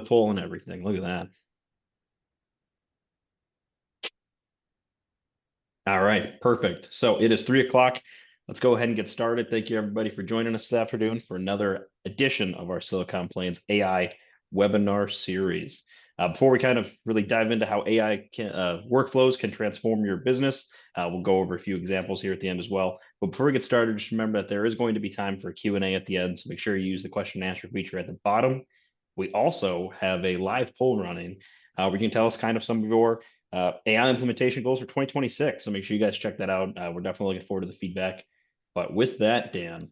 poll and everything. Look at that. All right, perfect. So it is 3 o'clock. Let's go ahead and get started. Thank you everybody for joining us this afternoon for another edition of our Silicon Plains AI webinar series. Before we kind of really dive into how AI workflows can transform your business, we'll go over a few examples here at the end as well. But before we get started, just remember that there is going to be time for a Q&A at the end, so make sure you use the question and answer feature at the bottom. We also have a live poll running where you can tell us kind of some of your AI implementation goals for 2026. So make sure you guys check that out. We're definitely looking forward to the feedback. But with that, Dan,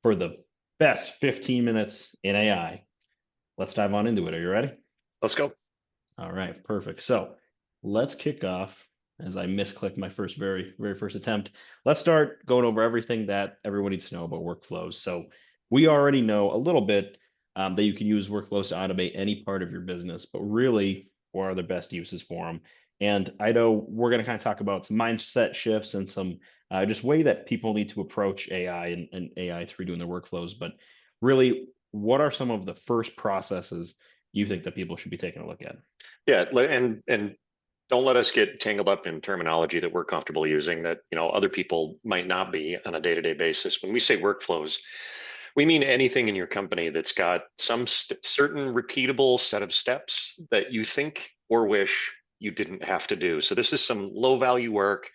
for the best 15 minutes in AI, let's dive on into it. Are you ready? Let's go. All right, perfect. So let's kick off as I misclicked my very first attempt. Let's start going over everything that everyone needs to know about workflows. So we already know a little bit that you can use workflows to automate any part of your business, but really, what are the best uses for them? And I know we're going to kind of talk about some mindset shifts and some just way that people need to approach AI and AI through doing their workflows. But really, what are some of the first processes you think that people should be taking a look at? Yeah, and don't let us get tangled up in terminology that we're comfortable using that other people might not be on a day-to-day basis. When we say workflows, we mean anything in your company that's got some certain repeatable set of steps that you think or wish you didn't have to do. So this is some low-value work.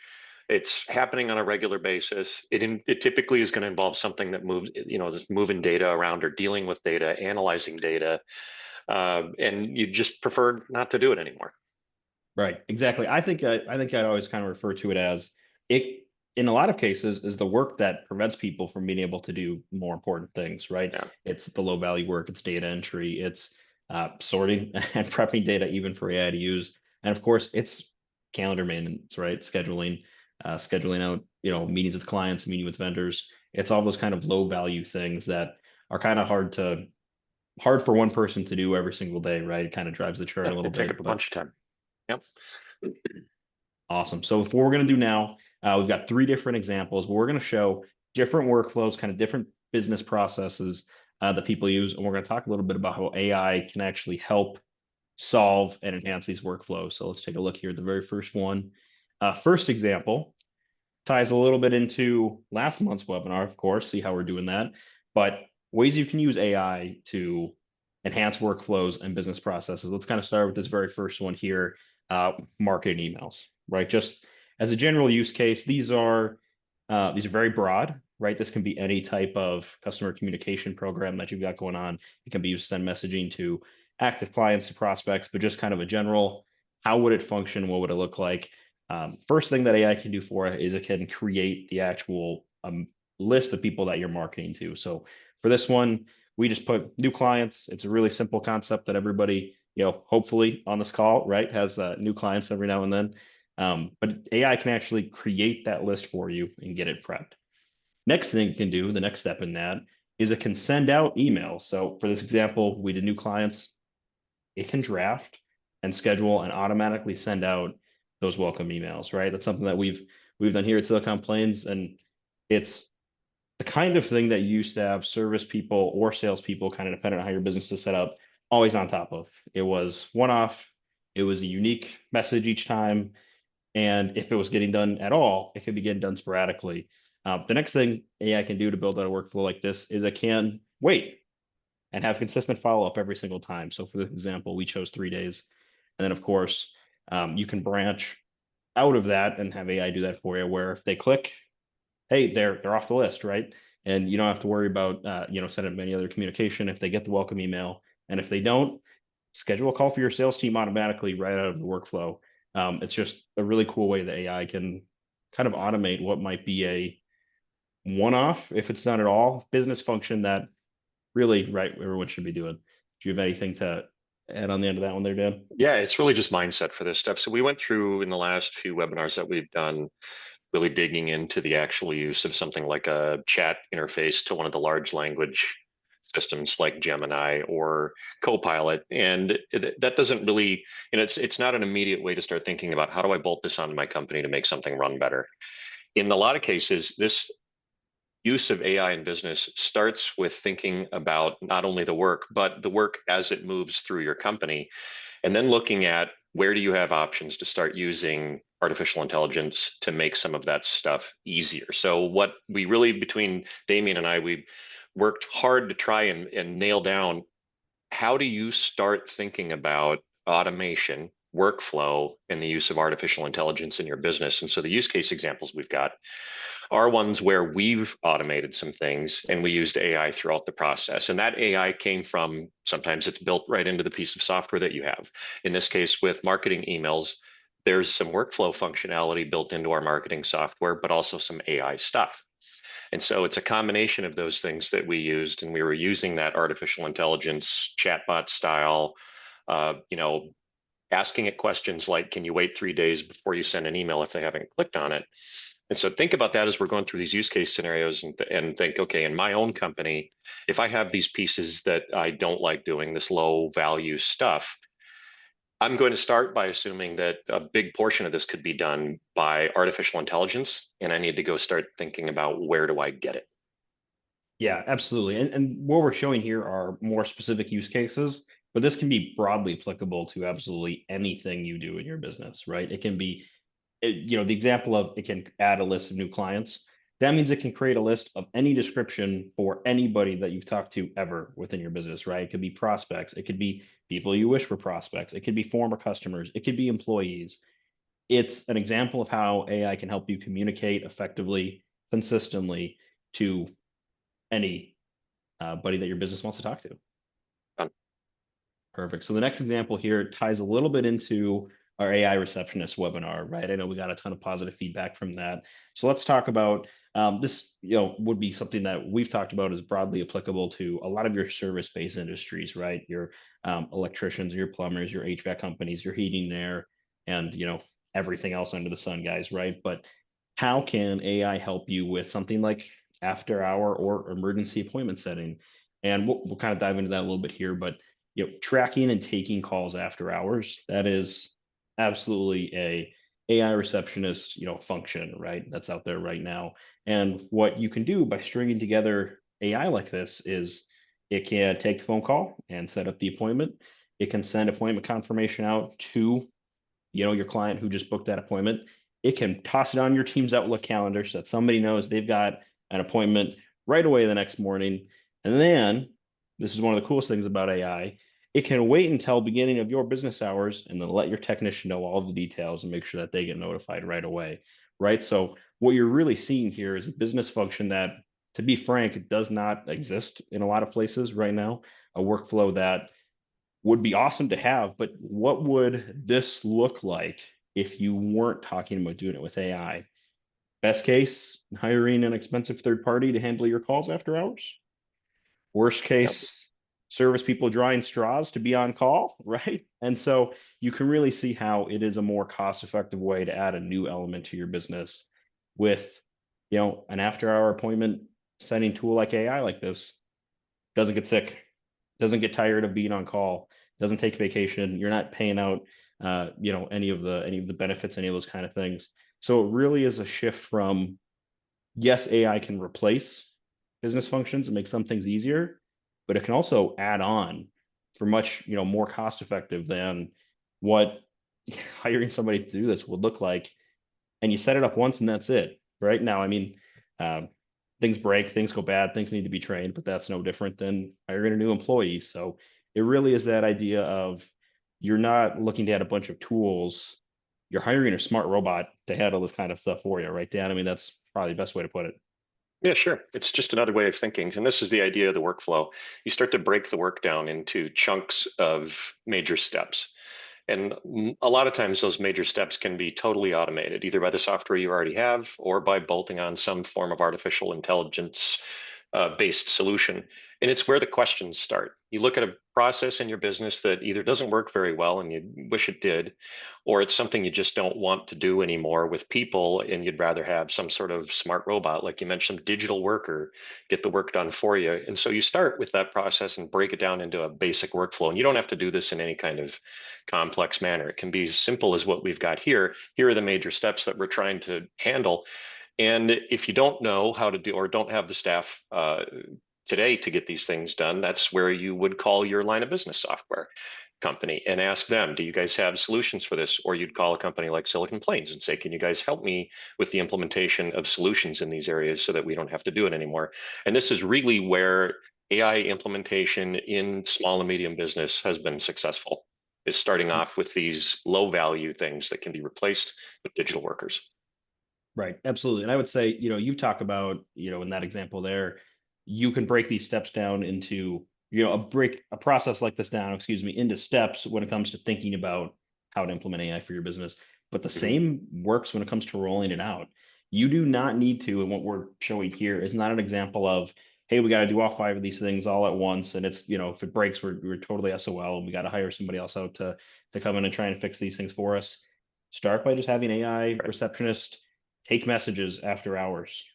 It's happening on a regular basis. It typically is going to involve something that moves, just moving data around or dealing with data, analyzing data, and you just prefer not to do it anymore. Right, exactly. I think I'd always kind of refer to it as it in a lot of cases is the work that prevents people from being able to do more important things, right? Yeah. It's the low value work, it's data entry, it's sorting and prepping data even for AI to use. And of course, it's calendar maintenance, right? Scheduling out, meetings with clients, meeting with vendors. It's all those kind of low value things that are kind of hard for one person to do every single day, right? It kind of drives the chart Yeah, a little they take bit, up a but bunch of time. Yep. awesome. So what we're going to do now, we've got three different examples, but we're going to show different workflows, kind of different business processes that people use. And we're going to talk a little bit about how AI can actually help solve and enhance these workflows. So let's take a look here at the very first one. First example ties a little bit into last month's webinar, of course, see how we're doing that. But ways you can use AI to enhance workflows and business processes. Let's kind of start with this very first one here, marketing emails, right? Just as a general use case, these are very broad, right? This can be any type of customer communication program that you've got going on. It can be used to send messaging to active clients to prospects, but just kind of a general, how would it function? What would it look like? First thing that AI can do for it is it can create the actual list of people that you're marketing to. So for this one, we just put new clients. It's a really simple concept that everybody, hopefully on this call, right, has new clients every now and then. But AI can actually create that list for you and get it prepped. Next thing it can do, the next step in that, is it can send out emails. So for this example, we did new clients. It can draft and schedule and automatically send out those welcome emails, right? That's something that we've done here at Silicon Plains, and it's the kind of thing that you used to have service people or salespeople, kind of depending on how your business is set up, always on top of. It was one off. It was a unique message each time. And if it was getting done at all, it could be getting done sporadically. The next thing AI can do to build out a workflow like this is it can wait and have consistent follow-up every single time. So for this example, we chose 3 days. And then of course, you can branch out of that and have AI do that for you, where if they click, hey, they're off the list, right? And you don't have to worry about sending them any other communication if they get the welcome email. And if they don't, schedule a call for your sales team automatically right out of the workflow. It's just a really cool way that AI can kind of automate what might be a one-off, if it's not at all, business function that really, right, everyone should be doing. Do you have anything to add on the end of that one there, Dan? Yeah, it's really just mindset for this stuff. So we went through in the last few webinars that we've done, really digging into the actual use of something like a chat interface to one of the large language systems like Gemini or Copilot. And that doesn't really, it's not an immediate way to start thinking about how do I bolt this onto my company to make something run better. In a lot of cases, use of AI in business starts with thinking about not only the work, but the work as it moves through your company, and then looking at where do you have options to start using artificial intelligence to make some of that stuff easier. So what we really, between Damien and I, we worked hard to try and nail down, how do you start thinking about automation, workflow, and the use of artificial intelligence in your business? And so the use case examples we've got are ones where we've automated some things and we used AI throughout the process. And that AI came from, sometimes it's built right into the piece of software that you have. In this case, with marketing emails, there's some workflow functionality built into our marketing software, but also some AI stuff. And so it's a combination of those things that we used, and we were using that artificial intelligence chatbot style, you know, asking it questions like, can you wait 3 days before you send an email if they haven't clicked on it? And so think about that as we're going through these use case scenarios, and think, okay, in my own company, if I have these pieces that I don't like doing, this low value stuff, I'm going to start by assuming that a big portion of this could be done by artificial intelligence, and I need to go start thinking about where do I get it. Yeah, absolutely. And what we're showing here are more specific use cases, but this can be broadly applicable to absolutely anything you do in your business, right? It can be, the example of it can add a list of new clients. That means it can create a list of any description for anybody that you've talked to ever within your business, right? It could be prospects, it could be people you wish were prospects, it could be former customers, it could be employees. It's an example of how AI can help you communicate effectively, consistently to any buddy that your business wants to talk to. Um, Perfect. So the next example here ties a little bit into our AI receptionist webinar, right? I know we got a ton of positive feedback from that. So let's talk about this, would be something that we've talked about is broadly applicable to a lot of your service-based industries, right? Your electricians, your plumbers, your HVAC companies, your heating and air, and everything else under the sun, guys, right? But how can AI help you with something like after hour or emergency appointment setting? And we'll kind of dive into that a little bit here, but tracking and taking calls after hours, that is absolutely a AI receptionist, function, right? That's out there right now. And what you can do by stringing together AI like this is it can take the phone call and set up the appointment. It can send appointment confirmation out to, your client who just booked that appointment. It can toss it on your team's Outlook calendar so that somebody knows they've got an appointment right away the next morning. And then this is one of the coolest things about AI. It can wait until beginning of your business hours and then let your technician know all of the details and make sure that they get notified right away. Right. So what you're really seeing here is a business function that, to be frank, does not exist in a lot of places right now. A workflow that would be awesome to have, but what would this look like if you weren't talking about doing it with AI? Best case, hiring an expensive third party to handle your calls after hours. Worst Yep. case, service people drawing straws to be on call, right? And so you can really see how it is a more cost-effective way to add a new element to your business with, an after-hour appointment setting tool like AI like this. Doesn't get sick, doesn't get tired of being on call, doesn't take vacation. You're not paying out, any of the benefits, any of those kind of things. So it really is a shift from, yes, AI can replace business functions and make some things easier, but it can also add on for much, more cost effective than what hiring somebody to do this would look like. And you set it up once and that's it. Right now, I mean, um, things break, things go bad, things need to be trained, but that's no different than hiring a new employee. So it really is that idea of you're not looking to add a bunch of tools. You're hiring a smart robot to handle this kind of stuff for you, right, Dan? I mean, that's probably the best way to put it. Yeah, sure. It's just another way of thinking. And this is the idea of the workflow. You start to break the work down into chunks of major steps. And a lot of times those major steps can be totally automated, either by the software you already have or by bolting on some form of artificial intelligence based solution. And it's where the questions start. You look at a process in your business that either doesn't work very well and you wish it did, or it's something you just don't want to do anymore with people and you'd rather have some sort of smart robot, like you mentioned, digital worker, get the work done for you. And so you start with that process and break it down into a basic workflow. And you don't have to do this in any kind of complex manner. It can be as simple as what we've got here. Here are the major steps that we're trying to handle. And if you don't know how to do or don't have the staff today to get these things done, that's where you would call your line of business software company and ask them, do you guys have solutions for this? Or you'd call a company like Silicon Plains and say, can you guys help me with the implementation of solutions in these areas so that we don't have to do it anymore? And this is really where AI implementation in small and medium business has been successful, is starting off with these low value things that can be replaced with digital workers. Right, absolutely. And I would say, you talk about, in that example there, you can break these steps down into, a process like this down, excuse me, into steps when it comes to thinking about how to implement AI for your business. But the Mhm. same works when it comes to rolling it out. You do not need to, and what we're showing here is not an example of, hey, we got to do all five of these things all at once. And it's, if it breaks, we're totally SOL and we got to hire somebody else out to come in and try and fix these things for us. Start by just having AI Right. receptionist take messages after hours,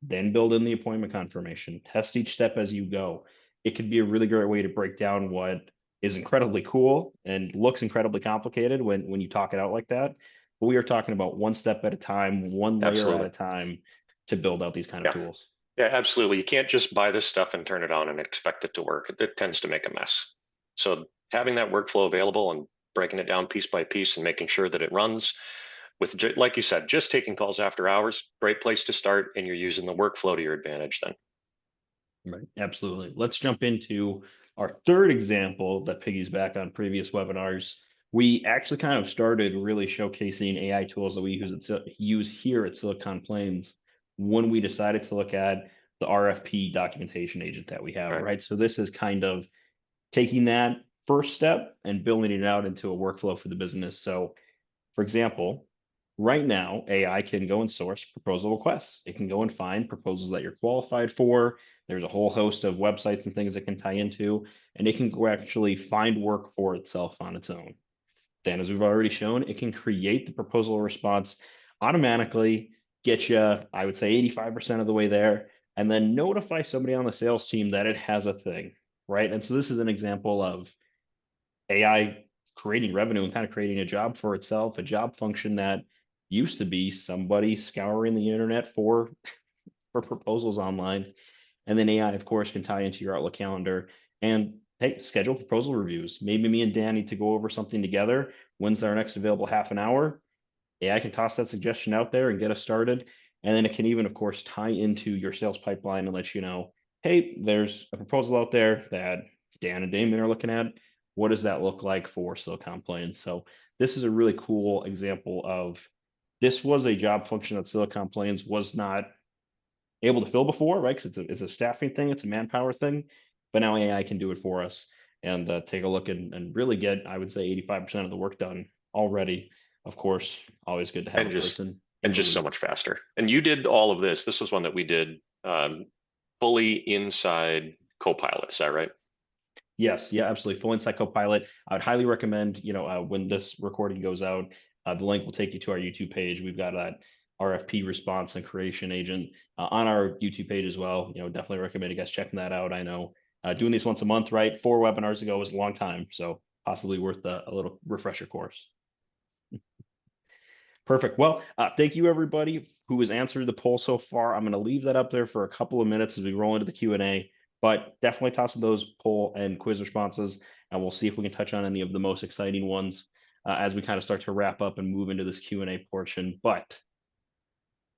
then build in the appointment confirmation, test each step as you go. It could be a really great way to break down what is incredibly cool and looks incredibly complicated when you talk it out like that. But we are talking about one step at a time, one layer at Absolutely. a time to build out these kind of Yeah. tools. Yeah, absolutely. You can't just buy this stuff and turn it on and expect it to work. It tends to make a mess. So having that workflow available and breaking it down piece by piece and making sure that it runs with, like you said, just taking calls after hours, great place to start. And you're using the workflow to your advantage then. Right. Absolutely. Let's jump into our third example that piggies back on previous webinars. We actually kind of started really showcasing AI tools that we use here at Silicon Plains when we decided to look at the RFP documentation agent that we have, Right. right? So this is kind of taking that first step and building it out into a workflow for the business. So for example, right now, AI can go and source proposal requests. It can go and find proposals that you're qualified for. There's a whole host of websites and things it can tie into, and it can go actually find work for itself on its own. Then, as we've already shown, it can create the proposal response automatically, get you, I would say, 85% of the way there, and then notify somebody on the sales team that it has a thing, right? And so this is an example of AI creating revenue and kind of creating a job for itself, a job function that used to be somebody scouring the internet for proposals online. And then AI, of course, can tie into your Outlook calendar and hey, schedule proposal reviews. Maybe me and Dan need to go over something together. When's our next available half an hour? AI can toss that suggestion out there and get us started. And then it can even, of course, tie into your sales pipeline and let you know, hey, there's a proposal out there that Dan and Damon are looking at. What does that look like for Silicon Plains? So this is a really cool example of this was a job function that Silicon Plains was not able to fill before, right? Because it's a staffing thing, it's a manpower thing, but now AI can do it for us and take a look and really get, I would say, 85% of the work done already. Of course, always good to have And a just person in and the just so loop. much faster. And you did all of this. This was one that we did fully inside Copilot. Is that right? Yes, yeah, absolutely. Full Insight Copilot. I would highly recommend, when this recording goes out, the link will take you to our YouTube page. We've got that RFP response and creation agent on our YouTube page as well. Definitely recommend you guys checking that out. I know doing these once a month, right? 4 webinars ago was a long time, so possibly worth a little refresher course. Perfect. Well, thank you everybody who has answered the poll so far. I'm going to leave that up there for a couple of minutes as we roll into the Q&A, but definitely toss those poll and quiz responses, and we'll see if we can touch on any of the most exciting ones as we kind of start to wrap up and move into this Q&A portion. But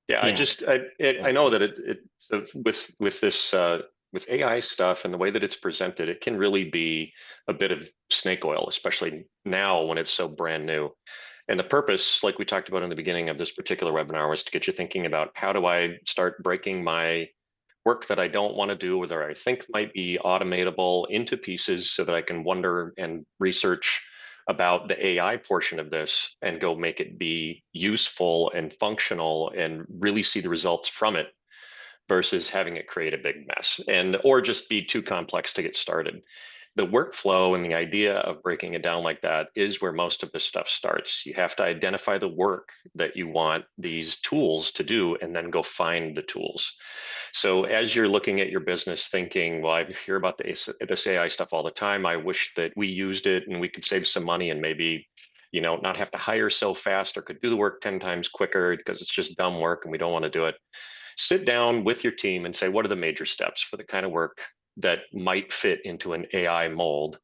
Yeah, I Dan, just I oh, know that it so with this with AI stuff and the way that it's presented, it can really be a bit of snake oil, especially now when it's so brand new. And the purpose, like we talked about in the beginning of this particular webinar, was to get you thinking about how do I start breaking my work that I don't want to do or that I think might be automatable into pieces so that I can wonder and research about the AI portion of this and go make it be useful and functional and really see the results from it versus having it create a big mess and or just be too complex to get started. The workflow and the idea of breaking it down like that is where most of this stuff starts. You have to identify the work that you want these tools to do and then go find the tools. So as you're looking at your business thinking, well, I hear about this AI stuff all the time. I wish that we used it and we could save some money and maybe, not have to hire so fast or could do the work 10 times quicker because it's just dumb work and we don't want to do it. Sit down with your team and say, what are the major steps for the kind of work that might fit into an AI mold?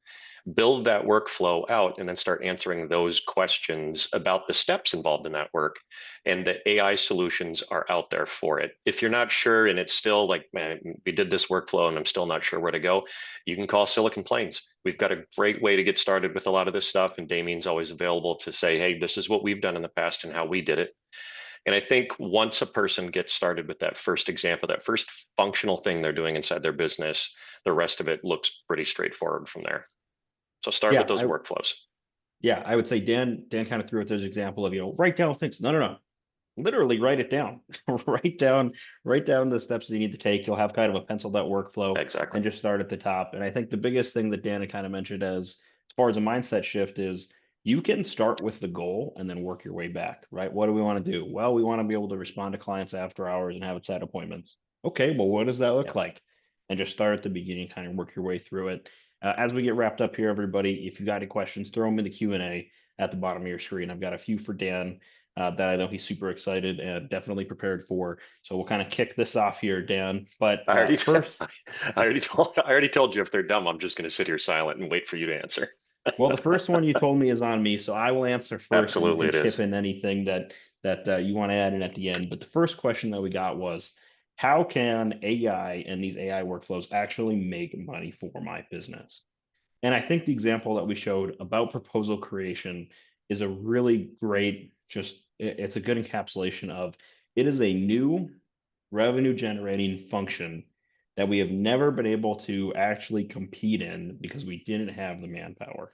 Build that workflow out and then start answering those questions about the steps involved in that work. And the AI solutions are out there for it. If you're not sure and it's still like, man, we did this workflow and I'm still not sure where to go, you can call Silicon Plains. We've got a great way to get started with a lot of this stuff. And Damien's always available to say, hey, this is what we've done in the past and how we did it. And I think once a person gets started with that first example, that first functional thing they're doing inside their business, the rest of it looks pretty straightforward from there. So start with Yeah, those workflows. I would say Dan kind of threw out this example of, write down things. No. Literally write it down. Write down the steps that you need to take. You'll have kind of a penciled out workflow Exactly. and just start at the top. And I think the biggest thing that Dan had kind of mentioned as far as a mindset shift is you can start with the goal and then work your way back, right? What do we want to do? Well, we want to be able to respond to clients after hours and have set appointments. Okay, well, what does that look Yeah. like? And just start at the beginning, kind of work your way through it. As we get wrapped up here, everybody, if you got any questions, throw them in the Q&A at the bottom of your screen. I've got a few for Dan that I know he's super excited and definitely prepared for. So we'll kind of kick this off here, Dan. But first, I already told you if they're dumb, I'm just going to sit here silent and wait for you to answer. well, the first one you told me is on me, so I will answer first, and you Absolutely, can it chip is. in anything that you want to add in at the end. But the first question that we got was, how can AI and these AI workflows actually make money for my business? And I think the example that we showed about proposal creation is a really great, it's a good encapsulation of it is a new revenue generating function that we have never been able to actually compete in because we didn't have the manpower.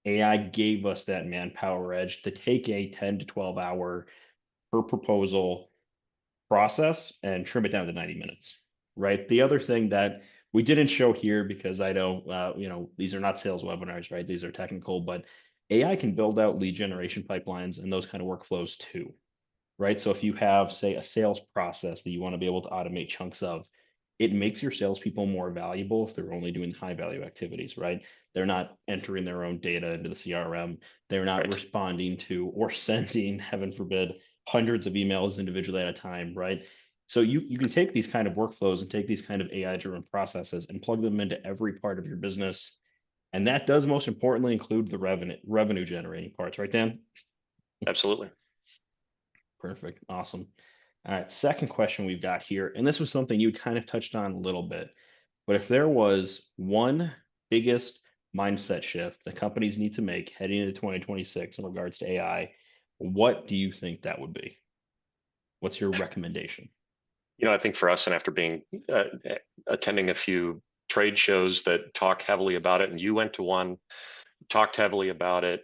AI gave us that manpower edge to take a 10 to 12 hour per proposal process and trim it down to 90 minutes, right? The other thing that we didn't show here because I know, these are not sales webinars, right? These are technical, but AI can build out lead generation pipelines and those kind of workflows too, right? So if you have, say, a sales process that you want to be able to automate chunks of, it makes your salespeople more valuable if they're only doing high value activities, right? They're not entering their own data into the CRM. They're not Right. responding to or sending, heaven forbid, hundreds of emails individually at a time, right? So you can take these kind of workflows and take these kind of AI driven processes and plug them into every part of your business. And that does most importantly include the revenue generating parts, right, Dan? Absolutely. Perfect. Awesome. All right. Second question we've got here, and this was something you kind of touched on a little bit, but if there was one biggest mindset shift that companies need to make heading into 2026 in regards to AI, what do you think that would be? What's your recommendation? I think for us, and after being attending a few trade shows that talk heavily about it, and you went to one, talked heavily about it,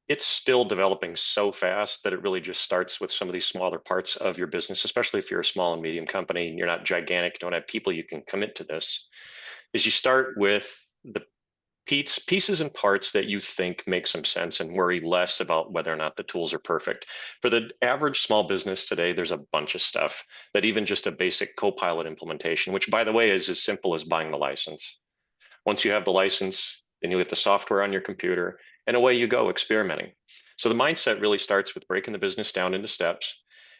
it's still developing so fast that it really just starts with some of these smaller parts of your business, especially if you're a small and medium company and you're not gigantic, don't have people you can commit to this, is you start with the pieces and parts that you think make some sense and worry less about whether or not the tools are perfect. For the average small business today, there's a bunch of stuff that even just a basic Copilot implementation, which by the way is as simple as buying the license. Once you have the license, then you get the software on your computer, and away you go experimenting. So the mindset really starts with breaking the business down into steps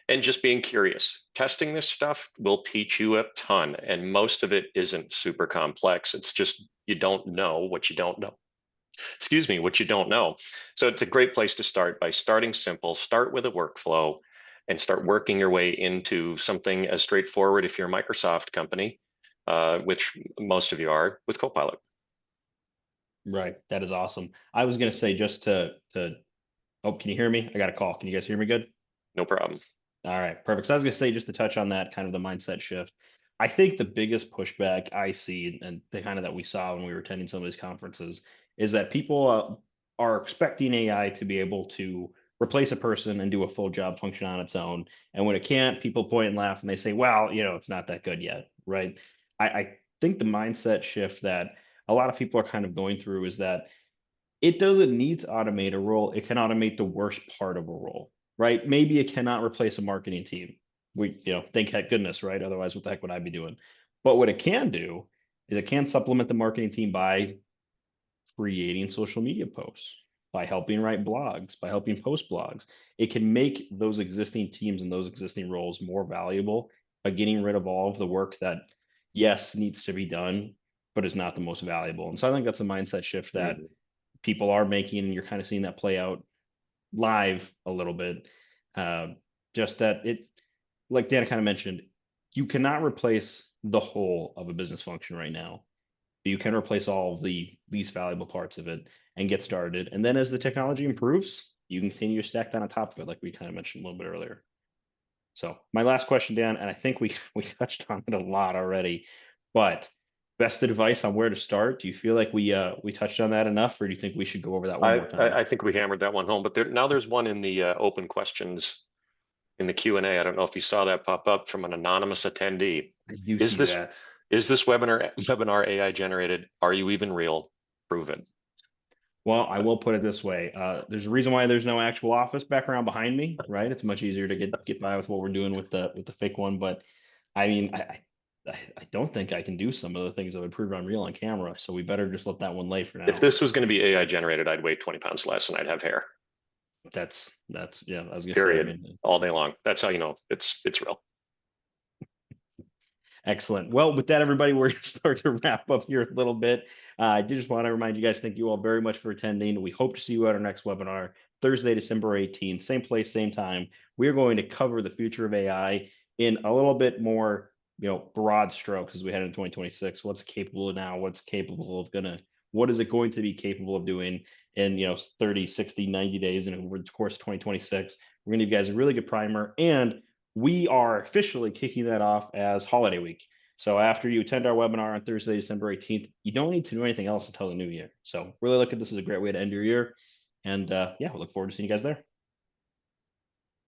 and just being curious. Testing this stuff will teach you a ton, and most of it isn't super complex. It's just you don't know what you don't know. Excuse me, what you don't know. So it's a great place to start by starting simple, start with a workflow, and start working your way into something as straightforward if you're a Microsoft company, which most of you are, with Copilot. Right. That is awesome. I was going to say just to oh, can you hear me? I got a call. Can you guys hear me good? No problem. All right, perfect. So I was going to say, just to touch on that kind of the mindset shift, I think the biggest pushback I see and the kind of that we saw when we were attending some of these conferences is that people are expecting AI to be able to replace a person and do a full job function on its own. And when it can't, people point and laugh and they say, well, it's not that good yet, right? I think the mindset shift that a lot of people are kind of going through is that it doesn't need to automate a role. It can automate the worst part of a role, right? Maybe it cannot replace a marketing team. Thank heck goodness, right? Otherwise, what the heck would I be doing? But what it can do is it can supplement the marketing team by creating social media posts, by helping write blogs, by helping post blogs. It can make those existing teams and those existing roles more valuable by getting rid of all of the work that, yes, needs to be done, but is not the most valuable. And so I think that's a mindset shift that Mhm. people are making, and you're kind of seeing that play out live a little bit. Uh, just that it, like Dan kind of mentioned, you cannot replace the whole of a business function right now. You can replace all of the least valuable parts of it and get started. And then as the technology improves, you can continue to stack that on top of it, like we kind of mentioned a little bit earlier. So my last question, Dan, and I think we touched on it a lot already, but best advice on where to start. Do you feel like we touched on that enough, or do you think we should go over that one more time? I think we hammered that one home, but now there's one in the open questions in the Q&A. I don't know if you saw that pop up from an anonymous attendee. I do Is see this that. is this webinar AI generated? Are you even real? Prove it. Well, I will put it this way. There's a reason why there's no actual office background behind me, right? It's much easier to get by with what we're doing with the fake one. But I mean, I don't think I can do some of the things that would prove I'm real on camera. So we better just let that one lay for If now. this was going to be AI generated, I'd weigh 20 pounds less and I'd have hair. That's yeah. I was gonna say. I Period. mean, All day long. That's how you know it's real. excellent. Well, with that, everybody, we're going to start to wrap up here a little bit. I did just want to remind you guys, thank you all very much for attending. We hope to see you at our next webinar, Thursday, December 18th, same place, same time. We're going to cover the future of AI in a little bit more, broad strokes as we head into 2026. What's capable of now? What's capable of what is it going to be capable of doing in, 30, 60, 90 days and over the course of 2026? We're going to give you guys a really good primer, and we are officially kicking that off as holiday week. So after you attend our webinar on Thursday, December 18th, you don't need to do anything else until the new year. So really look at this as a great way to end your year. And yeah, we look forward to seeing you guys there.